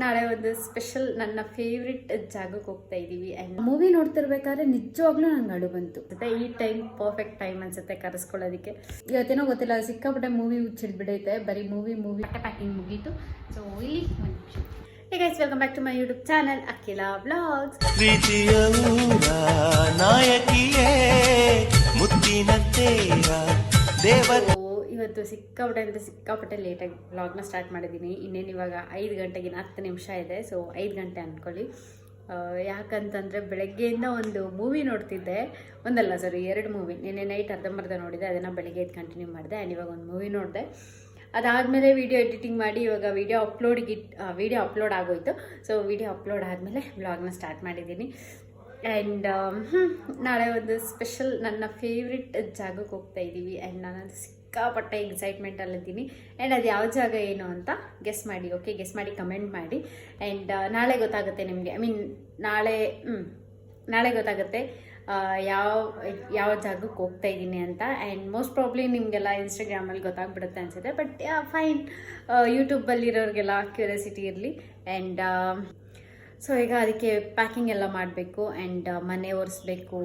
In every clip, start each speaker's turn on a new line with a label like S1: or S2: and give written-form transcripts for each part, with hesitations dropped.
S1: ನಾಳೆ ಒಂದು ಸ್ಪೆಷಲ್ ನನ್ನ ಫೇವ್ರೆಟ್ ಜಾಗಕ್ಕೆ ಹೋಗ್ತಾ ಇದ್ದೀವಿ. ಆ್ಯಂಡ್ ಮೂವಿ ನೋಡ್ತಿರ್ಬೇಕಾದ್ರೆ ನಿಜವಾಗ್ಲೂ ನಂಗೆ ಅಳು ಬಂತು. ಮತ್ತೆ ಈ ಟೈಮ್ ಪರ್ಫೆಕ್ಟ್ ಟೈಮ್ ಅನ್ಸುತ್ತೆ ಕರೆಸ್ಕೊಳ್ಳೋದಕ್ಕೆ. ಇವತ್ತೇನೋ ಗೊತ್ತಿಲ್ಲ, ಸಿಕ್ಕಾಪಟ್ಟೆ ಮೂವಿ ಹುಚ್ಚಿಡ್ಬಿಡೈತೆ. ಬರೀ ಮೂವಿ ಪ್ಯಾಕಿಂಗ್ ಮುಗೀತು. ಸೊ ಇಲ್ಲಿ Hey guys, welcome back to my YouTube channel Akila Vlogs.
S2: ಪ್ರೀತಿಯ ಊರ ನಾಯಕಿಯೇ ಮುತ್ತಿನಂತೆಯ ದೇವತೆ.
S1: ಇವತ್ತು ಸಿಕ್ಕಾಪಟ್ಟೆ ಲೇಟಾಗಿ ವ್ಲಾಗ್ನ ಸ್ಟಾರ್ಟ್ ಮಾಡಿದ್ದೀನಿ. ಇನ್ನೇನು ಇವಾಗ 5 ಗಂಟೆಗಿನ 10 ನಿಮಿಷ ಇದೆ. ಸೊ 5 ಗಂಟೆ ಅಂದ್ಕೊಳ್ಳಿ. ಯಾಕಂತಂದರೆ ಬೆಳಗ್ಗೆಯಿಂದ ಒಂದು ಮೂವಿ ನೋಡ್ತಿದ್ದೆ. ಒಂದಲ್ಲ ಸಾರಿ 2 ಮೂವಿ. ನಿನ್ನೆ ನೈಟ್ ಅರ್ಧಂಬರ್ಧ ನೋಡಿದೆ, ಅದನ್ನು ಬೆಳಗ್ಗೆ ಕಂಟಿನ್ಯೂ ಮಾಡಿದೆ. ಆ್ಯಂಡ್ ಇವಾಗ ಒಂದು ಮೂವಿ ನೋಡಿದೆ. ಅದಾದಮೇಲೆ ವೀಡಿಯೋ ಎಡಿಟಿಂಗ್ ಮಾಡಿ ಇವಾಗ ವೀಡಿಯೋ ಅಪ್ಲೋಡ್ ಆಗೋಯ್ತು. ಸೊ ವೀಡಿಯೋ ಅಪ್ಲೋಡ್ ಆದಮೇಲೆ ವ್ಲಾಗ್ನ ಸ್ಟಾರ್ಟ್ ಮಾಡಿದ್ದೀನಿ. ಆ್ಯಂಡ್ ನಾಳೆ ಒಂದು ಸ್ಪೆಷಲ್ ನನ್ನ ಫೇವ್ರೆಟ್ ಜಾಗಕ್ಕೆ ಹೋಗ್ತಾ ಇದ್ದೀವಿ. ಆ್ಯಂಡ್ ನಾನದು ಸಿಕ್ಕಾಪಟ್ಟೆ ಎಕ್ಸೈಟ್ಮೆಂಟಲ್ಲಿದ್ದೀನಿ. ಆ್ಯಂಡ್ ಅದು ಯಾವ ಜಾಗ ಏನು ಅಂತ ಗೆಸ್ ಮಾಡಿ. ಓಕೆ, ಗೆಸ್ ಮಾಡಿ ಕಮೆಂಟ್ ಮಾಡಿ. ಆ್ಯಂಡ್ ನಾಳೆ ಗೊತ್ತಾಗುತ್ತೆ ನಿಮಗೆ. ನಾಳೆ ಗೊತ್ತಾಗುತ್ತೆ ಯಾವ ಜಾಗಕ್ಕೆ ಹೋಗ್ತಾ ಇದ್ದೀನಿ ಅಂತ. ಆ್ಯಂಡ್ ಮೋಸ್ಟ್ ಪ್ರಾಬ್ಲಿ ನಿಮಗೆಲ್ಲ ಇನ್ಸ್ಟಾಗ್ರಾಮಲ್ಲಿ ಗೊತ್ತಾಗ್ಬಿಡುತ್ತೆ ಅನಿಸುತ್ತೆ. ಬಟ್ ಫೈನ್, ಯೂಟ್ಯೂಬಲ್ಲಿರೋರಿಗೆಲ್ಲ ಕ್ಯೂರಿಯಾಸಿಟಿ ಇರಲಿ. ಆ್ಯಂಡ್ ಸೊ ಈಗ ಅದಕ್ಕೆ ಪ್ಯಾಕಿಂಗ್ ಎಲ್ಲ ಮಾಡಬೇಕು. ಆ್ಯಂಡ್ ಮನೆ ಒರೆಸ್ಬೇಕು.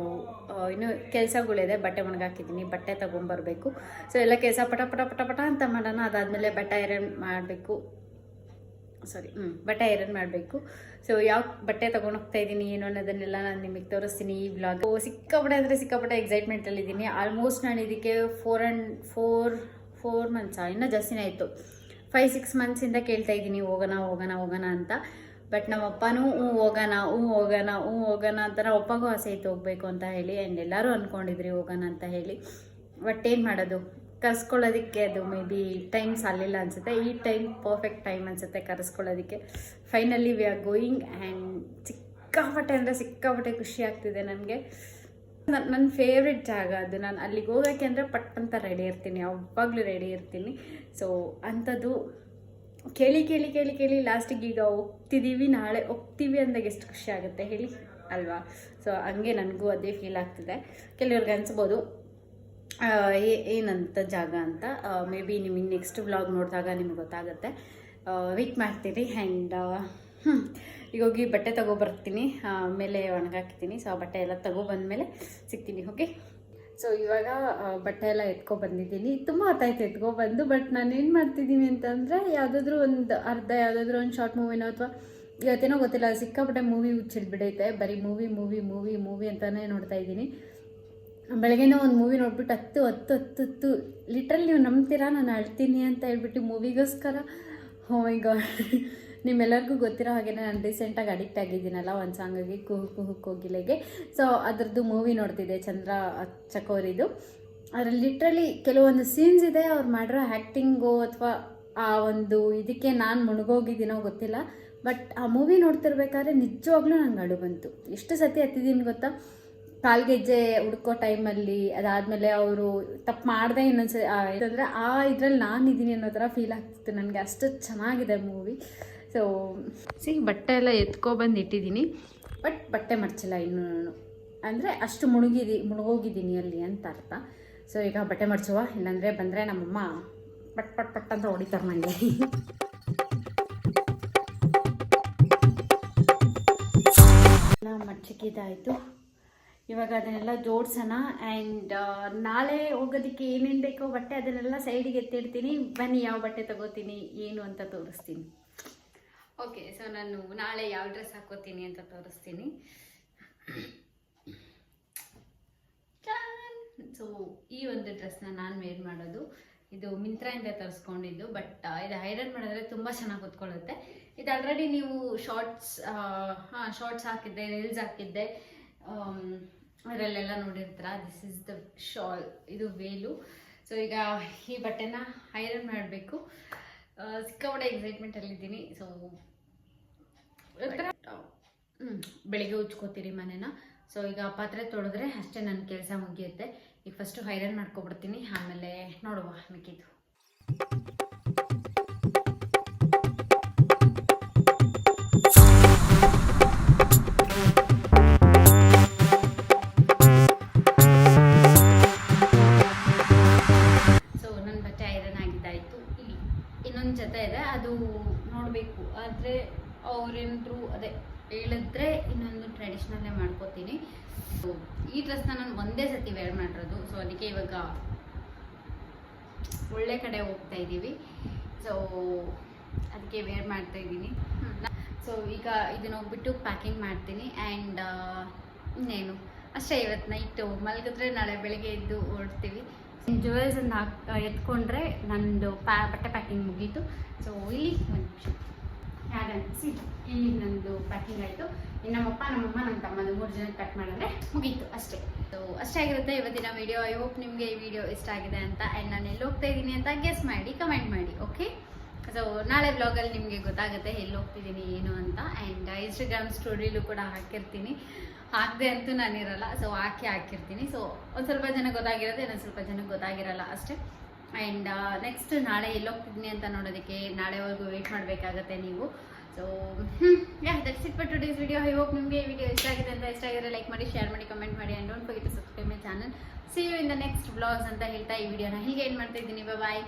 S1: ಇನ್ನೂ ಕೆಲಸಗಳಿದೆ. ಬಟ್ಟೆ ಒಣಗಾಕಿದ್ದೀನಿ, ಬಟ್ಟೆ ತೊಗೊಂಬರ್ಬೇಕು. ಸೊ ಎಲ್ಲ ಕೆಲಸ ಪಟ ಅಂತ ಮಾಡೋಣ. ಅದಾದಮೇಲೆ ಬಟ್ಟೆ ಐರನ್ ಮಾಡಬೇಕು. ಸೊ ಯಾವ ಬಟ್ಟೆ ತೊಗೊಂಡು ಹೋಗ್ತಾ ಇದ್ದೀನಿ ಏನು ಅನ್ನೋದನ್ನೆಲ್ಲ ನಾನು ನಿಮಗೆ ತೋರಿಸ್ತೀನಿ ಈ ವ್ಲಾಗ್. ಸಿಕ್ಕಾಪಟ್ಟೆ ಎಕ್ಸೈಟ್ಮೆಂಟಲ್ಲಿದ್ದೀನಿ. ಆಲ್ಮೋಸ್ಟ್ ನಾನು ಇದಕ್ಕೆ 4 ಮಂತ್ಸಾ ಇನ್ನೂ ಜಾಸ್ತಿನೇ ಆಯಿತು. 5-6 ಮಂತ್ಸಿಂದ ಕೇಳ್ತಾ ಇದ್ದೀನಿ ಹೋಗೋಣ ಅಂತ. ಬಟ್ ನಮ್ಮ ಅಪ್ಪನೂ ಹೋಗೋಣ ಅಂತ. ನಮ್ಮ ಅಪ್ಪಗೂ ಆಸೆ ಇತ್ತು ಹೋಗ್ಬೇಕು ಅಂತ ಹೇಳಿ. ಆ್ಯಂಡ್ ಎಲ್ಲರೂ ಅಂದ್ಕೊಂಡಿದ್ರಿ ಹೋಗೋಣ ಅಂತ ಹೇಳಿ. ಬಟ್ ಏನು ಮಾಡೋದು, ಕರೆಸ್ಕೊಳ್ಳೋದಕ್ಕೆ ಅದು ಮೇ ಬಿ ಟೈಮ್ ಸಾಲಿಲ್ಲ ಅನಿಸುತ್ತೆ. ಈ ಟೈಮ್ ಪರ್ಫೆಕ್ಟ್ ಟೈಮ್ ಅನಿಸುತ್ತೆ ಕರೆಸ್ಕೊಳ್ಳೋದಕ್ಕೆ. Finally we are going. And ಸಿಕ್ಕಾಪಟ್ಟೆ ಖುಷಿ ಆಗ್ತಿದೆ ನನಗೆ. ನನ್ನ ಫೇವ್ರೆಟ್ ಜಾಗ ಅದು. ನಾನು ಅಲ್ಲಿಗೆ ಹೋಗೋಕ್ಕೆ ಅಂದರೆ ಪಟ್ಟಂತ ರೆಡಿ ಇರ್ತೀನಿ, ಯಾವಾಗಲೂ ರೆಡಿ ಇರ್ತೀನಿ. ಸೊ ಅಂಥದ್ದು ಕೇಳಿ ಲಾಸ್ಟಿಗೆ ಈಗ ನಾಳೆ ಹೋಗ್ತೀವಿ ಅಂದಾಗ ಎಷ್ಟು ಖುಷಿ ಆಗುತ್ತೆ ಹೇಳಿ ಅಲ್ವಾ. ಸೊ ಹಂಗೆ ನನಗೂ ಅದೇ ಫೀಲ್ ಆಗ್ತಿದೆ. ಕೆಲವ್ರಿಗೆ ಅನಿಸ್ಬೋದು ಏನಂತ ಜಾಗ ಅಂತ. ಮೇ ಬಿ ನಿಮಗೆ ನೆಕ್ಸ್ಟ್ ವ್ಲಾಗ್ ನೋಡಿದಾಗ ನಿಮಗೆ ಗೊತ್ತಾಗುತ್ತೆ. ವೆಯ್ಟ್ ಮಾಡ್ತೀರಿ. ಆ್ಯಂಡ್ ಈಗ ಹೋಗಿ ಬಟ್ಟೆ ತೊಗೊಬರ್ತೀನಿ, ಆಮೇಲೆ ಒಣಗಾಕ್ತೀನಿ. ಸೊ ಆ ಬಟ್ಟೆ ಎಲ್ಲ ತೊಗೊಬಂದ್ಮೇಲೆ ಸಿಗ್ತೀನಿ. ಓಕೆ, ಸೊ ಇವಾಗ ಬಟ್ಟೆ ಎಲ್ಲ ಎತ್ಕೊಬಂದಿದ್ದೀನಿ. ತುಂಬ ಹೊತ್ತಾಯ್ತು ಎತ್ಕೊಬಂದು. ಬಟ್ ನಾನು ಏನು ಮಾಡ್ತಿದ್ದೀನಿ ಅಂತಂದರೆ ಯಾವುದಾದ್ರೂ ಒಂದು ಶಾರ್ಟ್ ಮೂವಿನೋ ಅಥವಾ ಇವತ್ತೇನೋ ಗೊತ್ತಿಲ್ಲ, ಸಿಕ್ಕಾಪಟ್ಟೆ ಮೂವಿ ಹುಚ್ಚಿಡ್ಬಿಡೈತೆ. ಬರೀ ಮೂವಿ ಅಂತಲೇ ನೋಡ್ತಾ ಇದ್ದೀನಿ. ಬೆಳಗ್ಗೆನೂ ಒಂದು ಮೂವಿ ನೋಡ್ಬಿಟ್ಟು ಹತ್ತು ಲಿಟ್ರಲ್ ನೀವು ನಂಬ್ತೀರಾ, ನಾನು ಅಳ್ತೀನಿ ಅಂತ ಹೇಳ್ಬಿಟ್ಟು ಮೂವಿಗೋಸ್ಕರ. ಓ ಮೈ ಗಾಡ್, ನಿಮ್ಮೆಲ್ಲರಿಗೂ ಗೊತ್ತಿರೋ ಹಾಗೆ ನಾನು ರೀಸೆಂಟಾಗಿ ಅಡಿಕ್ಟ್ ಆಗಿದ್ದೀನಲ್ಲ ಒಂದು ಸಾಂಗಿಗೆ, ಕುಹು ಕೋಗಿಲೆಗೆ. ಸೊ ಅದರದ್ದು ಮೂವಿ ನೋಡ್ತಿದ್ದೆ, ಚಂದ್ರ ಚಕೋರಿದು. ಅದರಲ್ಲಿ ಲಿಟ್ರಲಿ ಕೆಲವೊಂದು ಸೀನ್ಸ್ ಇದೆ, ಅವ್ರು ಮಾಡಿರೋ ಆ್ಯಕ್ಟಿಂಗು ಅಥವಾ ಆ ಒಂದು ಇದಕ್ಕೆ ನಾನು ಮುಳುಗೋಗಿದ್ದೀನೋ ಗೊತ್ತಿಲ್ಲ. ಬಟ್ ಆ ಮೂವಿ ನೋಡ್ತಿರ್ಬೇಕಾದ್ರೆ ನಿಜವಾಗ್ಲೂ ನಂಗೆ ಅಳು ಬಂತು. ಎಷ್ಟು ಸತಿ ಹತ್ತಿದ್ದೀನಿ ಗೊತ್ತಾ, ಕಾಲ್ಗೆಜ್ಜೆ ಹುಡ್ಕೋ ಟೈಮಲ್ಲಿ. ಅದಾದಮೇಲೆ ಅವರು ತಪ್ಪು ಮಾಡಿದೆ ಇನ್ನೊಂದ್ಸರಿ ಅಂದರೆ ಇದರಲ್ಲಿ ನಾನಿದ್ದೀನಿ ಅನ್ನೋ ಥರ ಫೀಲ್ ಆಗ್ತಿತ್ತು ನನಗೆ. ಅಷ್ಟು ಚೆನ್ನಾಗಿದೆ ಮೂವಿ. ಸೊ ಬಟ್ಟೆ ಎಲ್ಲ ಎತ್ಕೊಬಂದು ಇಟ್ಟಿದ್ದೀನಿ. ಬಟ್ ಬಟ್ಟೆ ಮಡಚಿಲ್ಲ ಇನ್ನೂ, ಅಂದರೆ ಅಷ್ಟು ಮುಳುಗೋಗಿದ್ದೀನಿ ಅಲ್ಲಿ ಅಂತ ಅರ್ಥ. ಸೊ ಈಗ ಬಟ್ಟೆ ಮಡಚುವ, ಇಲ್ಲಾಂದರೆ ಬಂದರೆ ನಮ್ಮಮ್ಮ ಪಟ್ ಅಂತ ಹೊಡಿತಾರೆ ನನಗೆ. ಎಲ್ಲ ಮಡಚಿಕ್ಕಿದ್ದಾಯಿತು. ಇವಾಗ ಅದನ್ನೆಲ್ಲ ಜೋಡಿಸೋಣ. ಆ್ಯಂಡ್ ನಾಳೆ ಹೋಗೋದಕ್ಕೆ ಏನೇನು ಬೇಕೋ ಬಟ್ಟೆ ಅದನ್ನೆಲ್ಲ ಸೈಡಿಗೆ ಎತ್ತಿಡ್ತೀನಿ. ಬನ್ನಿ ಯಾವ ಬಟ್ಟೆ ತಗೋತೀನಿ ಏನು ಅಂತ ತೋರಿಸ್ತೀನಿ. ಓಕೆ, ಸೊ ನಾನು ನಾಳೆ ಯಾವ ಡ್ರೆಸ್ ಹಾಕೋತೀನಿ ಅಂತ ತೋರಿಸ್ತೀನಿ. ಸೊ ಈ ಒಂದು ಡ್ರೆಸ್ನ ನಾನು ವೇರ್ ಮಾಡೋದು. ಇದು ಮಿಂತ್ರಾಯಿಂದ ತರಿಸ್ಕೊಂಡಿದ್ದು. ಬಟ್ ಇದು ಐರನ್ ಮಾಡಿದ್ರೆ ತುಂಬ ಚೆನ್ನಾಗಿ ಕೂತ್ಕೊಳ್ಳುತ್ತೆ. ಇದು ಆಲ್ರೆಡಿ ನೀವು ಶಾರ್ಟ್ಸ್ ಹಾಕಿದ್ದೆ, ರೀಲ್ಸ್ ಹಾಕಿದ್ದೆ, ಅದರಲ್ಲೆಲ್ಲ ನೋಡಿರ್ತೀರ. ದಿಸ್ ಇಸ್ ದ ಶಾಲ್, ಇದು ವೇಲು. ಸೊ ಈಗ ಈ ಬಟ್ಟೆನ ಐರನ್ ಮಾಡಬೇಕು. ಸಿಕ್ಕಾಪಟ್ಟೆ ಎಕ್ಸೈಟ್ಮೆಂಟಲ್ಲಿದ್ದೀನಿ. ಸೊ ಬೆಳಿಗ್ಗೆ ಉಚ್ಕೋತೀರಿ ಮನೇನ. ಸೊ ಈಗ ಪಾತ್ರೆ ತೊಳೆದ್ರೆ ಅಷ್ಟೇ ನನ್ನ ಕೆಲಸ ಮುಗಿಯುತ್ತೆ. ಈಗ ಫಸ್ಟು ಐರನ್ ಮಾಡ್ಕೊಬಿಡ್ತೀನಿ, ಆಮೇಲೆ ನೋಡುವ ಮಿಕ್ಕಿದ್ದು. ಇನ್ನೊಂದು ಜೊತೆ ಇದೆ, ಅದು ನೋಡಬೇಕು. ಆದರೆ ಅವ್ರೇನಾದ್ರು ಅದೇ ಹೇಳಿದ್ರೆ ಇನ್ನೊಂದು ಟ್ರೆಡಿಷ್ನಲ್ಲೇ ಮಾಡ್ಕೋತೀನಿ. ಸೊ ಈ ಡ್ರೆಸ್ನ ನಾನು ಒಂದೇ ಸತಿ ವೇರ್ ಮಾಡಿರೋದು. ಸೊ ಅದಕ್ಕೆ ಇವಾಗ ಒಳ್ಳೆ ಕಡೆ ಹೋಗ್ತಾ ಇದ್ದೀವಿ. ಸೊ ಅದಕ್ಕೆ ವೇರ್ ಮಾಡ್ತಾ ಇದ್ದೀನಿ. ಸೊ ಈಗ ಇದನ್ನ ಹೋಗ್ಬಿಟ್ಟು ಪ್ಯಾಕಿಂಗ್ ಮಾಡ್ತೀನಿ. ಆ್ಯಂಡ್ ಇನ್ನೇನು ಅಷ್ಟೇ, ಇವತ್ತು ನೈಟು ಮಲಗಿದ್ರೆ ನಾಳೆ ಬೆಳಗ್ಗೆ ಎದ್ದು ಹೊರಡ್ತೀವಿ. ಜ್ಯುವೆಲ್ಸ್ ಒಂದು ಎತ್ಕೊಂಡ್ರೆ ನಂದು ಬಟ್ಟೆ ಪ್ಯಾಕಿಂಗ್ ಮುಗೀತು. ಸೊ ಇಲ್ಲಿ ಒಂದು ನಿಮಿಷ ಇಲ್ಲಿ ನಂದು ಪ್ಯಾಕಿಂಗ್ ಆಯಿತು. ಇನ್ನು ನಮ್ಮಪ್ಪ ನಮ್ಮಮ್ಮ ನನ್ನ ತಮ್ಮದು 3 ಜನಕ್ಕೆ ಕಟ್ ಮಾಡಿದ್ರೆ ಮುಗೀತು ಅಷ್ಟೇ. ಸೊ ಅಷ್ಟೇ ಆಗಿರುತ್ತೆ ಇವತ್ತಿನ ವಿಡಿಯೋ. ಐ ಹೋಪ್ ನಿಮಗೆ ಈ ವಿಡಿಯೋ ಇಷ್ಟ ಆಗಿದೆ ಅಂತ. ಆ್ಯಂಡ್ ನಾನು ಎಲ್ಲಿ ಹೋಗ್ತಾ ಇದ್ದೀನಿ ಅಂತ ಗೆಸ್ ಮಾಡಿ ಕಮೆಂಟ್ ಮಾಡಿ. ಓಕೆ, ಸೊ ನಾಳೆ ಬ್ಲಾಗಲ್ಲಿ ನಿಮಗೆ ಗೊತ್ತಾಗುತ್ತೆ ಎಲ್ಲಿ ಹೋಗ್ತಿದ್ದೀನಿ ಏನು ಅಂತ. ಆ್ಯಂಡ್ ಇನ್ಸ್ಟಾಗ್ರಾಮ್ ಸ್ಟೋರಿಲೂ ಕೂಡ ಹಾಕಿರ್ತೀನಿ. ಹಾಕದೆ ಅಂತೂ ನಾನಿರಲ್ಲ, ಸೊ ಹಾಕಿರ್ತೀನಿ. ಸೊ ಒಂದು ಸ್ವಲ್ಪ ಜನ ಗೊತ್ತಾಗಿರುತ್ತೆ, ಇನ್ನೊಂದು ಸ್ವಲ್ಪ ಜನಕ್ಕೆ ಗೊತ್ತಾಗಿರಲ್ಲ ಅಷ್ಟೇ. ಆ್ಯಂಡ್ ನೆಕ್ಸ್ಟ್ ನಾಳೆ ಎಲ್ಲಿ ಹೋಗ್ತಿದ್ದೀನಿ ಅಂತ ನೋಡೋದಕ್ಕೆ ನಾಳೆವರೆಗೂ ವೆಯ್ಟ್ ಮಾಡಬೇಕಾಗತ್ತೆ ನೀವು. So that's it for today's video. I hope ನಿಮಗೆ ಈ ವಿಡಿಯೋ ಇಷ್ಟ ಆಗಿದೆ ಅಂತ. ಇಷ್ಟ ಆಗಿದ್ರೆ ಲೈಕ್ ಮಾಡಿ, ಶೇರ್ ಮಾಡಿ, ಕಮೆಂಟ್ ಮಾಡಿ. And don't forget to subscribe my channel. See you in the next blogs ಅಂತ ಹೇಳ್ತಾ ಈ ವಿಡಿಯೋನ ಹೀಗೆ ಏನು ಮಾಡ್ತಾ ಇದ್ದೀನಿ. ಬಾಯ್.